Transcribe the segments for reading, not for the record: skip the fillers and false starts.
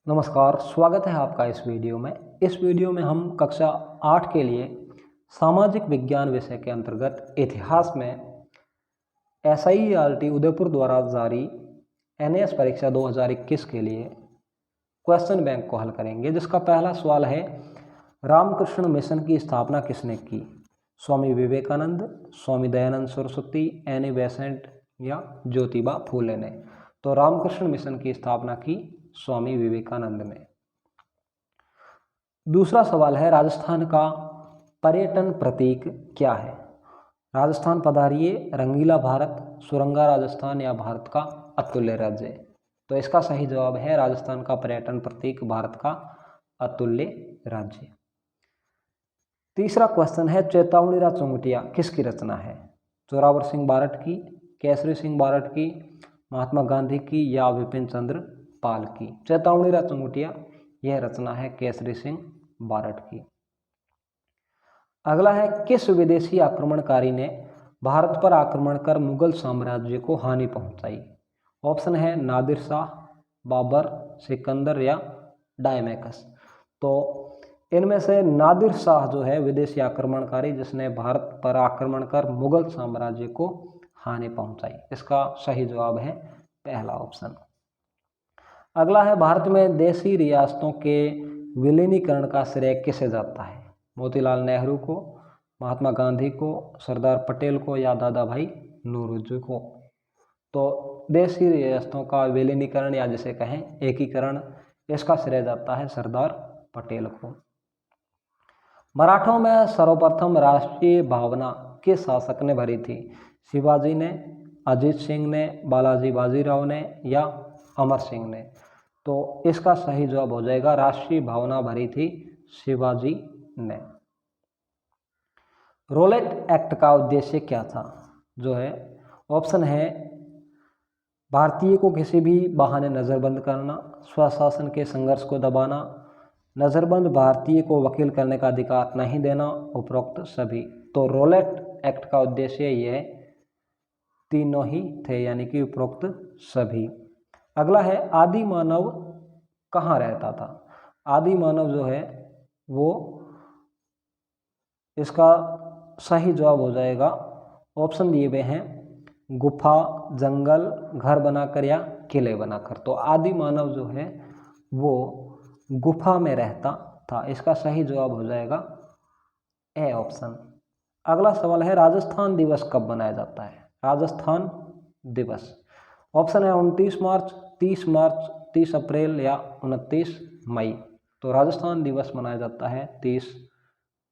नमस्कार, स्वागत है आपका इस वीडियो में। इस वीडियो में हम कक्षा 8 के लिए सामाजिक विज्ञान विषय के अंतर्गत इतिहास में SIERT उदयपुर द्वारा जारी NAS परीक्षा 2021 के लिए क्वेश्चन बैंक को हल करेंगे, जिसका पहला सवाल है, रामकृष्ण मिशन की स्थापना किसने की? स्वामी विवेकानंद, स्वामी दयानंद सरस्वती, एनी बेसेंट या ज्योतिबा फूले ने? तो रामकृष्ण मिशन की स्थापना की स्वामी विवेकानंद ने। दूसरा सवाल है, राजस्थान का पर्यटन प्रतीक क्या है? राजस्थान पधारिए, रंगीला भारत, सुरंगा राजस्थान या भारत का अतुल्य राज्य? तो इसका सही जवाब है राजस्थान का पर्यटन प्रतीक भारत का अतुल्य राज्य। तीसरा क्वेश्चन है, चेतावनी चुंगटिया किसकी रचना है? जोरावर सिंह बारट की, केसरी सिंह बारट की, महात्मा गांधी की या विपिन चंद्र पाल की? चेतावनी चुंगटिया यह रचना है केसरी सिंह बारट की। अगला है, किस विदेशी आक्रमणकारी ने भारत पर आक्रमण कर मुगल साम्राज्य को हानि पहुंचाई? ऑप्शन है नादिर शाह, बाबर, सिकंदर या डायमेकस। तो इनमें से नादिर शाह जो है विदेशी आक्रमणकारी जिसने भारत पर आक्रमण कर मुगल साम्राज्य को हानि पहुंचाई, इसका सही जवाब है पहला ऑप्शन। अगला है, भारत में देशी रियासतों के विलीनीकरण का श्रेय किसे जाता है? मोतीलाल नेहरू को, महात्मा गांधी को, सरदार पटेल को या दादा भाई नौरोजी को? तो देशी रियासतों का विलीनीकरण या जिसे कहें एकीकरण, इसका श्रेय जाता है सरदार पटेल को। मराठों में सर्वप्रथम राष्ट्रीय भावना किस शासक ने भरी थी? शिवाजी ने, अजीत सिंह ने, बालाजी बाजीराव ने या अमर सिंह ने? तो इसका सही जवाब हो जाएगा राष्ट्रीय भावना भरी थी शिवाजी ने। रोलेट एक्ट का उद्देश्य क्या था? जो है ऑप्शन है, भारतीय को किसी भी बहाने नज़रबंद करना, स्वशासन के संघर्ष को दबाना, नज़रबंद भारतीय को वकील करने का अधिकार नहीं देना, उपरोक्त सभी। तो रोलेट एक्ट का उद्देश्य ये तीनों ही थे, यानी कि उपरोक्त सभी। अगला है, आदि मानव कहाँ रहता था? आदि मानव जो है वो, इसका सही जवाब हो जाएगा, ऑप्शन दिए हुए हैं गुफा, जंगल, घर बनाकर या किले बनाकर। तो आदि मानव जो है वो गुफा में रहता था, इसका सही जवाब हो जाएगा ए ऑप्शन। अगला सवाल है, राजस्थान दिवस कब मनाया जाता है? राजस्थान दिवस, ऑप्शन है 29 मार्च, 30 मार्च, 30 अप्रैल या 29 मई। तो राजस्थान दिवस मनाया जाता है 30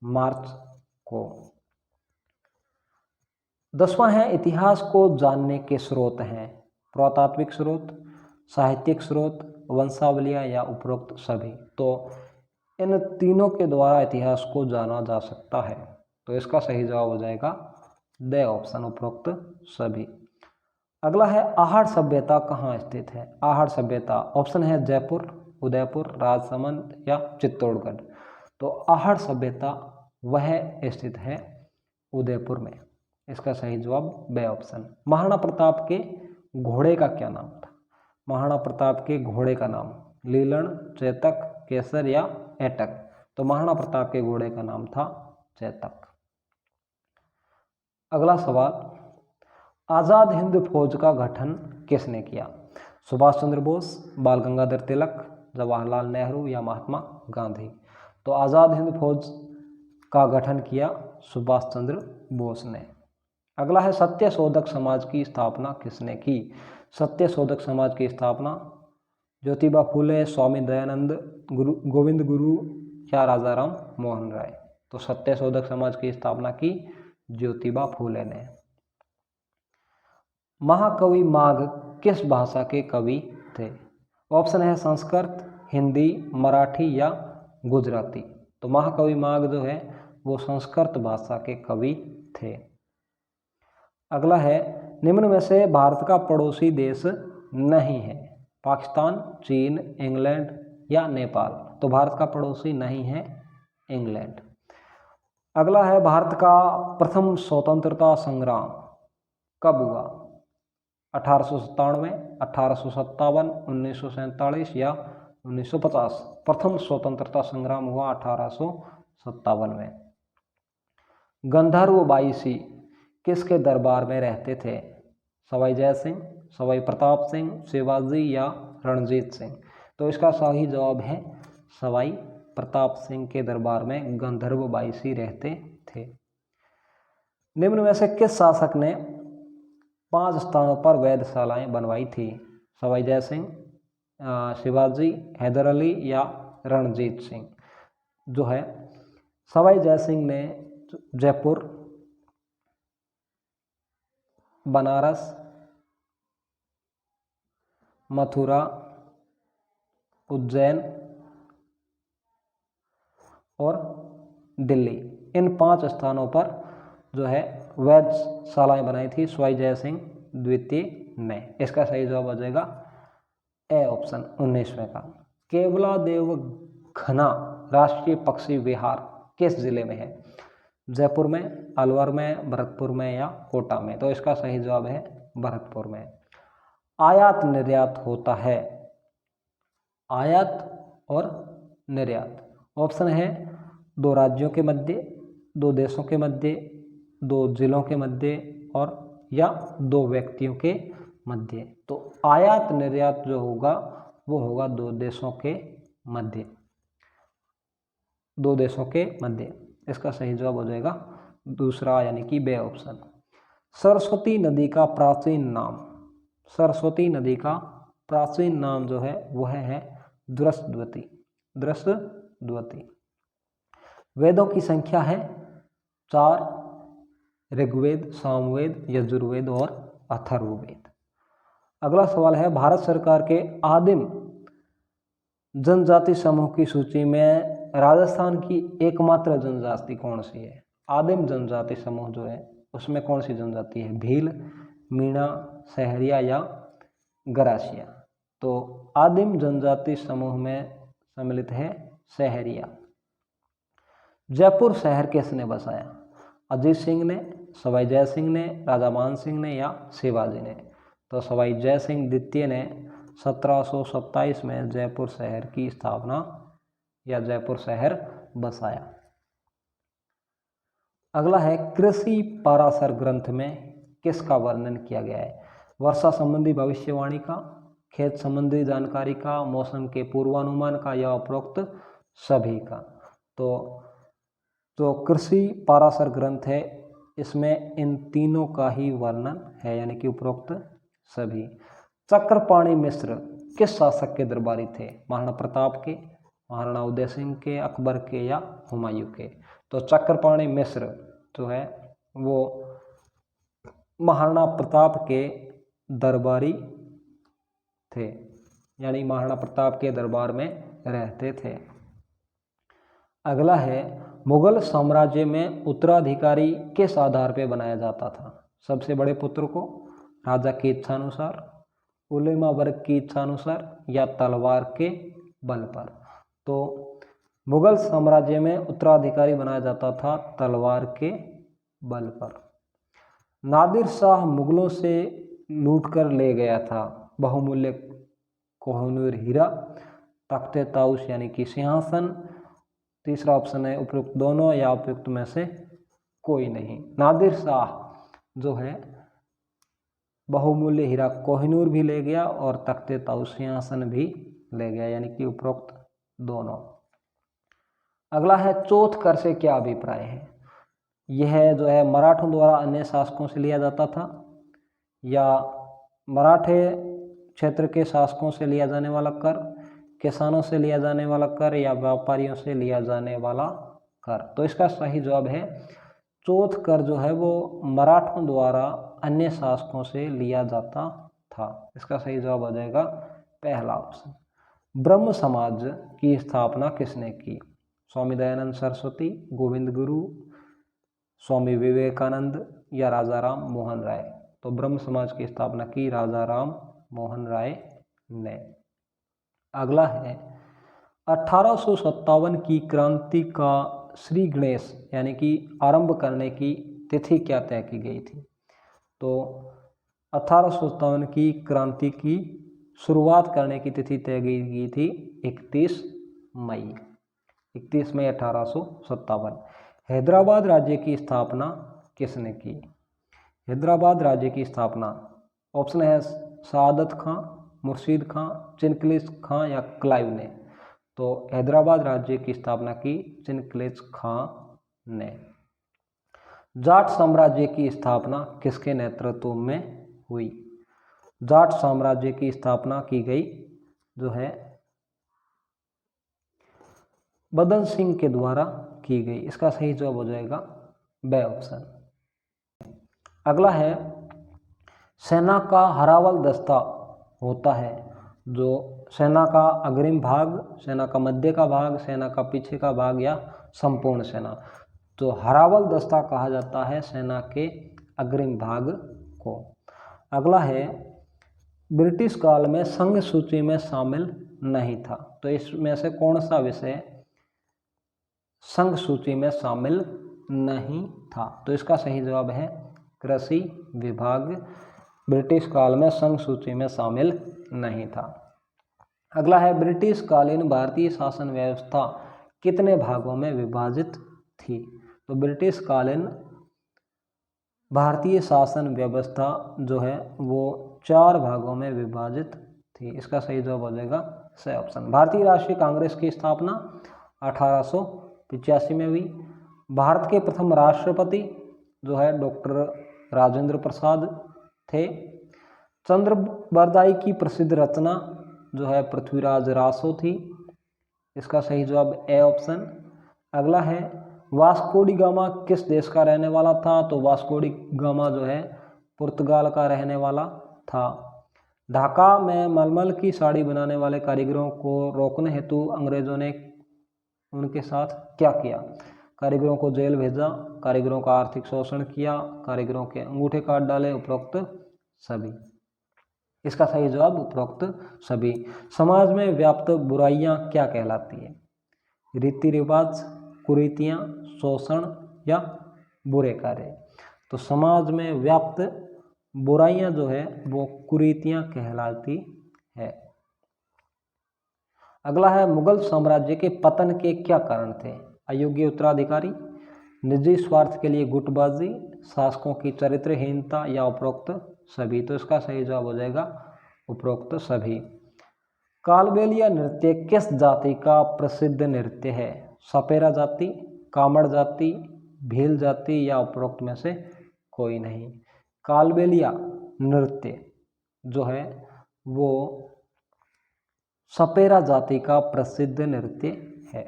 मार्च को। 10वां है, इतिहास को जानने के स्रोत हैं? पुरातात्विक स्रोत, साहित्यिक स्रोत, वंशावलियाँ या उपरोक्त सभी? तो इन तीनों के द्वारा इतिहास को जाना जा सकता है, तो इसका सही जवाब हो जाएगा द ऑप्शन, उपरोक्त सभी। अगला है, आहड़ सभ्यता कहाँ स्थित है? आहड़ सभ्यता, ऑप्शन है जयपुर, उदयपुर, राजसमंद या चित्तौड़गढ़। तो आहड़ सभ्यता वह स्थित है उदयपुर में, इसका सही जवाब बे ऑप्शन। महाराणा प्रताप के घोड़े का क्या नाम था? महाराणा प्रताप के घोड़े का नाम लीलन, चेतक, केसर या एटक? तो महाराणा प्रताप के घोड़े का नाम था चेतक। अगला सवाल, आज़ाद हिंद फौज का गठन किसने किया? सुभाष चंद्र बोस, बाल गंगाधर तिलक, जवाहरलाल नेहरू या महात्मा गांधी? तो आज़ाद हिंद फौज का गठन किया सुभाष चंद्र बोस ने। अगला है, सत्य शोधक समाज की स्थापना किसने की? सत्य शोधक समाज की स्थापना ज्योतिबा फूले, स्वामी दयानंद, गोविंद गुरु या राजा राम मोहन राय? तो सत्य शोधक समाज की स्थापना की ज्योतिबा फूले ने। महाकवि माघ किस भाषा के कवि थे? ऑप्शन है संस्कृत, हिंदी, मराठी या गुजराती? तो महाकवि माघ जो है वो संस्कृत भाषा के कवि थे। अगला है, निम्न में से भारत का पड़ोसी देश नहीं है? पाकिस्तान, चीन, इंग्लैंड या नेपाल? तो भारत का पड़ोसी नहीं है इंग्लैंड। अगला है, भारत का प्रथम स्वतंत्रता संग्राम कब हुआ? 1897, 1857, 1947 या 1950। प्रथम स्वतंत्रता संग्राम हुआ 1857 में। गंधर्व बाईसी किसके दरबार में रहते थे? सवाई जय सिंह, सवाई प्रताप सिंह, शिवाजी या रणजीत सिंह? तो इसका सही जवाब है सवाई प्रताप सिंह के दरबार में गंधर्व बाईसी रहते थे। निम्न में से किस शासक ने 5 स्थानों पर वेधशालाएं बनवाई थी? सवाई जय सिंह, शिवाजी, हैदर अली या रणजीत सिंह? जो है सवाई जय सिंह ने जयपुर, बनारस, मथुरा, उज्जैन और दिल्ली, इन 5 स्थानों पर जो है वेधशालाएं बनाई थी सवाई जय सिंह द्वितीय ने। इसका सही जवाब हो जाएगा ए ऑप्शन 19वें का। केवलादेव घना राष्ट्रीय पक्षी विहार किस जिले में है? जयपुर में, अलवर में, भरतपुर में या कोटा में? तो इसका सही जवाब है भरतपुर में। आयात निर्यात होता है, आयात और निर्यात ऑप्शन है 2 राज्यों के मध्य, 2 देशों के मध्य, 2 जिलों के मध्य और या 2 व्यक्तियों के मध्य। तो आयात निर्यात जो होगा वो होगा 2 देशों के मध्य, 2 देशों के मध्य। इसका सही जवाब हो जाएगा दूसरा यानी कि बे ऑप्शन। सरस्वती नदी का प्राचीन नाम, सरस्वती नदी का प्राचीन नाम जो है वह है दृष्टद्वती, दृष्टद्वती। वेदों की संख्या है 4, ऋग्वेद, सामवेद, यजुर्वेद और अथर्ववेद। अगला सवाल है भारत सरकार के आदिम जनजाति समूह की सूची में राजस्थान की एकमात्र जनजाति कौन सी है? आदिम जनजाति समूह जो है उसमें कौन सी जनजाति है? भील, मीणा, सहरिया या गरासिया? तो आदिम जनजाति समूह में सम्मिलित है सहरिया। जयपुर शहर किसने बसाया? अजीत सिंह ने, सवाई जय सिंह ने, राजा मान सिंह ने या शिवाजी ने? तो सवाई जय सिंह द्वितीय ने 1727 में जयपुर शहर की स्थापना या जयपुर शहर बसाया। अगला है कृषि पाराशर ग्रंथ में किसका वर्णन किया गया है? वर्षा संबंधी भविष्यवाणी का, खेत संबंधी जानकारी का, मौसम के पूर्वानुमान का या उपरोक्त सभी का? तो कृषि पाराशर ग्रंथ है, इसमें इन तीनों का ही वर्णन है यानी कि उपरोक्त सभी। चक्रपाणि मिश्र किस शासक के दरबारी थे? महाराणा प्रताप के, महाराणा उदय सिंह के, अकबर के या हुमायूं के? तो चक्रपाणि मिश्र जो है वो महाराणा प्रताप के दरबारी थे, यानी महाराणा प्रताप के दरबार में रहते थे। अगला है मुगल साम्राज्य में उत्तराधिकारी किस आधार पर बनाया जाता था? सबसे बड़े पुत्र को, राजा की इच्छानुसार, उलेमा वर्ग की इच्छानुसार या तलवार के बल पर? तो मुगल साम्राज्य में उत्तराधिकारी बनाया जाता था तलवार के बल पर। नादिर शाह मुगलों से लूटकर ले गया था बहुमूल्य कोहिनूर हीरा, तख्ते ताउस यानी कि सिंहासन? तीसरा ऑप्शन है उपयुक्त दोनों या उपयुक्त में से कोई नहीं। नादिर शाह जो है बहुमूल्य हीरा कोहिनूर भी ले गया और तख्ते ताउस सिंहासन भी ले गया, यानी कि उपरोक्त दोनों। अगला है चौथ कर से क्या अभिप्राय है? यह जो है मराठों द्वारा अन्य शासकों से लिया जाता था या मराठे क्षेत्र के शासकों से लिया जाने वाला कर, किसानों से लिया जाने वाला कर या व्यापारियों से लिया जाने वाला कर? तो इसका सही जवाब है चौथ कर जो है वो मराठों द्वारा अन्य शासकों से लिया जाता था। इसका सही जवाब हो जाएगा पहला ऑप्शन। ब्रह्म समाज की स्थापना किसने की? स्वामी दयानंद सरस्वती, गोविंद गुरु, स्वामी विवेकानंद या राजा राम मोहन राय? तो ब्रह्म समाज की स्थापना की राजा राम मोहन राय ने। अगला है 1857 की क्रांति का श्री गणेश यानी कि आरंभ करने की तिथि क्या तय की गई थी? तो 1857 की क्रांति की शुरुआत करने की तिथि तय की गई थी 31 मई 1857। हैदराबाद राज्य की स्थापना किसने की? हैदराबाद राज्य की स्थापना, ऑप्शन है सादत खां, मुर्शीद खां, चिनकलिज खां या क्लाइव ने। तो हैदराबाद राज्य की स्थापना की चिनकलिज खां ने। जाट साम्राज्य की स्थापना किसके नेतृत्व में हुई? जाट साम्राज्य की स्थापना की गई जो है बदन सिंह के द्वारा की गई। इसका सही जवाब हो जाएगा बे ऑप्शन। अगला है सेना का हरावल दस्ता होता है जो सेना का अग्रिम भाग, सेना का मध्य का भाग, सेना का पीछे का भाग या संपूर्ण सेना। तो हरावल दस्ता कहा जाता है सेना के अग्रिम भाग को। अगला है ब्रिटिश काल में संघ सूची में शामिल नहीं था। तो इसमें से कौन सा विषय संघ सूची में शामिल नहीं था? तो इसका सही जवाब है कृषि विभाग ब्रिटिश काल में संघ सूची में शामिल नहीं था। अगला है ब्रिटिश कालीन भारतीय शासन व्यवस्था कितने भागों में विभाजित थी? तो ब्रिटिश कालीन भारतीय शासन व्यवस्था जो है वो 4 भागों में विभाजित थी। इसका सही जवाब हो जाएगा सी ऑप्शन। भारतीय राष्ट्रीय कांग्रेस की स्थापना 1885 में हुई। भारत के प्रथम राष्ट्रपति जो है डॉक्टर राजेंद्र प्रसाद थे। चंद्र बरदाई की प्रसिद्ध रचना जो है पृथ्वीराज रासो थी। इसका सही जवाब ए ऑप्शन। अगला है वास्को डी गामा किस देश का रहने वाला था? तो वास्को डी गामा जो है पुर्तगाल का रहने वाला था। ढाका में मलमल की साड़ी बनाने वाले कारीगरों को रोकने हेतु अंग्रेजों ने उनके साथ क्या किया? कारीगरों को जेल भेजा, कारीगरों का आर्थिक शोषण किया, कारीगरों के अंगूठे काट डाले, उपरोक्त सभी। इसका सही जवाब उपरोक्त सभी। समाज में व्याप्त बुराइयां क्या कहलाती है? रीति रिवाज, कुरीतियां, शोषण या बुरे कार्य। तो समाज में व्याप्त बुराइयां जो है वो कुरीतियां कहलाती है। अगला है मुगल साम्राज्य के पतन के क्या कारण थे? अयोग्य उत्तराधिकारी, निजी स्वार्थ के लिए गुटबाजी, शासकों की चरित्रहीनता या उपरोक्त सभी। तो इसका सही जवाब हो जाएगा उपरोक्त सभी। कालबेलिया नृत्य किस जाति का प्रसिद्ध नृत्य है? सपेरा जाति, कामड़ जाति, भील जाति या उपरोक्त में से कोई नहीं। कालबेलिया नृत्य जो है वो सपेरा जाति का प्रसिद्ध नृत्य है।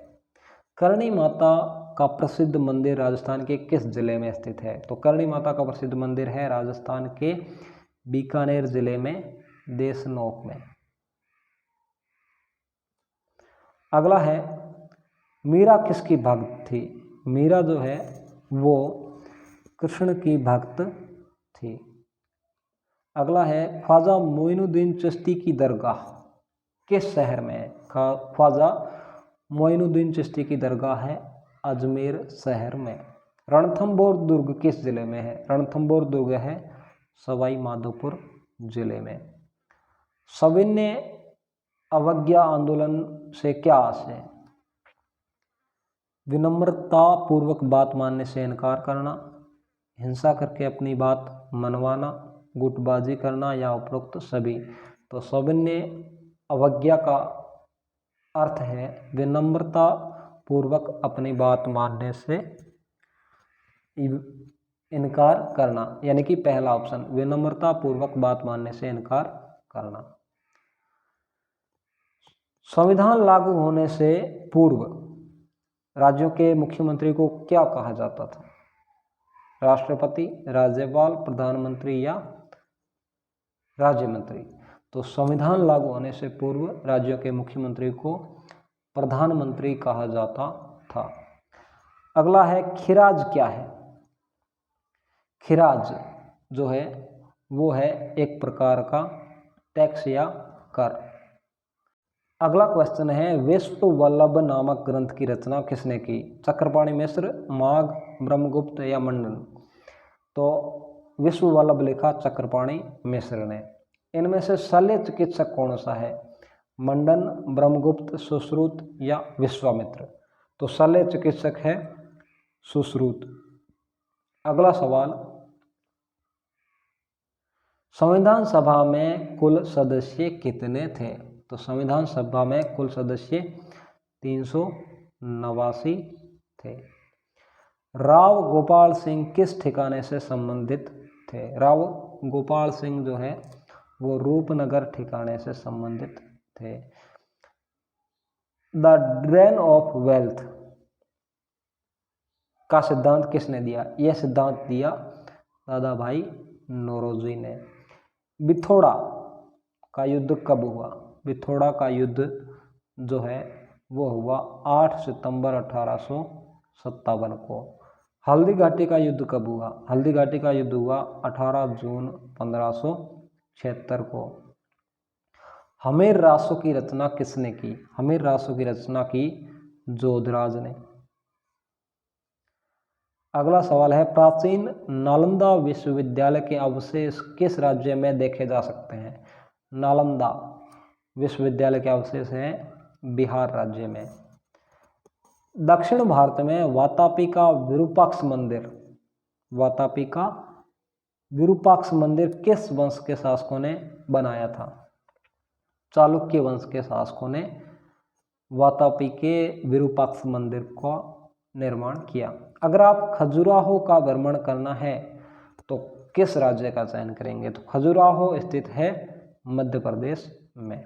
करणी माता का प्रसिद्ध मंदिर राजस्थान के किस जिले में स्थित है? तो करणी माता का प्रसिद्ध मंदिर है राजस्थान के बीकानेर जिले में, देशनोक में। अगला है मीरा किसकी भक्त थी? मीरा जो है वो कृष्ण की भक्त थी। अगला है ख्वाजा मोइनुद्दीन चिश्ती की दरगाह किस शहर में है? ख्वाजा मोइनुद्दीन चिश्ती की दरगाह है अजमेर शहर में। रणथंभौर दुर्ग किस जिले में है? रणथंभौर दुर्ग है सवाई माधोपुर जिले में। सविनय अवज्ञा आंदोलन से क्या आशय? विनम्रता पूर्वक बात मानने से इनकार करना, हिंसा करके अपनी बात मनवाना, गुटबाजी करना या उपरोक्त सभी। तो सविनय अवज्ञा का अर्थ है विनम्रता पूर्वक अपनी बात मानने से इनकार करना, यानी कि पहला ऑप्शन विनम्रता पूर्वक बात मानने से इनकार करना। संविधान लागू होने से पूर्व राज्यों के मुख्यमंत्री को क्या कहा जाता था? राष्ट्रपति, राज्यपाल, प्रधानमंत्री या राज्य मंत्री। तो संविधान लागू होने से पूर्व राज्यों के मुख्यमंत्री को प्रधानमंत्री कहा जाता था। अगला है खिराज क्या है? खिराज जो है वो है एक प्रकार का टैक्स या कर। अगला क्वेश्चन है विश्व वल्लभ नामक ग्रंथ की रचना किसने की? चक्रपाणि मिश्र, माघ, ब्रह्मगुप्त या मंडन। तो विश्व वल्लभ लिखा चक्रपाणि मिश्र ने। इनमें से शल्य चिकित्सक कौन सा है? मंडन, ब्रह्मगुप्त, सुश्रुत या विश्वामित्र? तो शल्य चिकित्सक है सुश्रुत। अगला सवाल, संविधान सभा में कुल सदस्य कितने थे? तो संविधान सभा में कुल सदस्य 389 थे। राव गोपाल सिंह किस ठिकाने से संबंधित थे? राव गोपाल सिंह जो है वो रूपनगर ठिकाने से संबंधित थे। द ड्रेन ऑफ वेल्थ का सिद्धांत किसने दिया? यह सिद्धांत दिया दादा भाई नौरोजी ने। बिथोड़ा का युद्ध कब हुआ? बिथोड़ा का युद्ध जो है वो हुआ 8 सितंबर 1857 को। हल्दी घाटी का युद्ध कब हुआ? हल्दी घाटी का युद्ध हुआ 18 जून 1576 को। हमीर रासो की रचना किसने की? हमीर रासो की रचना की जोधराज ने। अगला सवाल है, प्राचीन नालंदा विश्वविद्यालय के अवशेष किस राज्य में देखे जा सकते हैं? नालंदा विश्वविद्यालय के अवशेष हैं बिहार राज्य में। दक्षिण भारत में वातापी का विरूपाक्ष मंदिर, वातापी का विरूपाक्ष मंदिर किस वंश के शासकों ने बनाया था? चालुक्य वंश के शासकों ने वातापी के विरूपाक्ष मंदिर का निर्माण किया। अगर आप खजुराहो का भ्रमण करना है तो किस राज्य का चयन करेंगे? तो खजुराहो स्थित है मध्य प्रदेश में।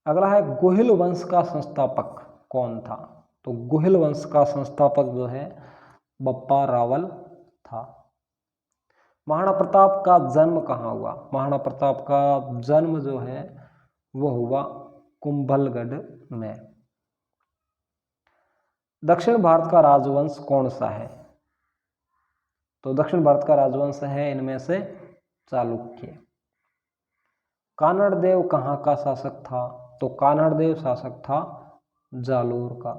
अगला है, गुहिल वंश का संस्थापक कौन था? तो गुहिल वंश का संस्थापक जो है बप्पा रावल था। महाराणा प्रताप का जन्म कहाँ हुआ? महाराणा प्रताप का जन्म जो है वो हुआ कुंभलगढ़ में। दक्षिण भारत का राजवंश कौन सा है? तो दक्षिण भारत का राजवंश है इनमें से चालुक्य। कानड़ देव कहाँ का शासक था? तो कानड़ देव शासक था जालोर का।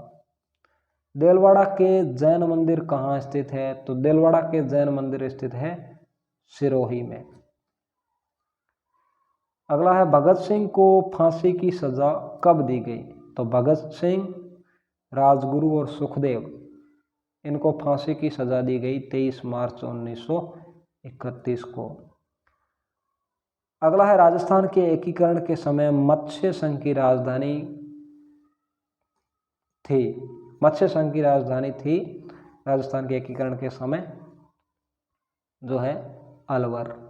देलवाड़ा के जैन मंदिर कहाँ स्थित है? तो देलवाड़ा के जैन मंदिर स्थित है सिरोही में। अगला है, भगत सिंह को फांसी की सजा कब दी गई? तो भगत सिंह, राजगुरु और सुखदेव इनको फांसी की सजा दी गई 23 मार्च 1931 को। अगला है, राजस्थान के एकीकरण के समय मत्स्य संघ की राजधानी थी, मत्स्य संघ की राजधानी थी राजस्थान के एकीकरण के समय जो है अलवर।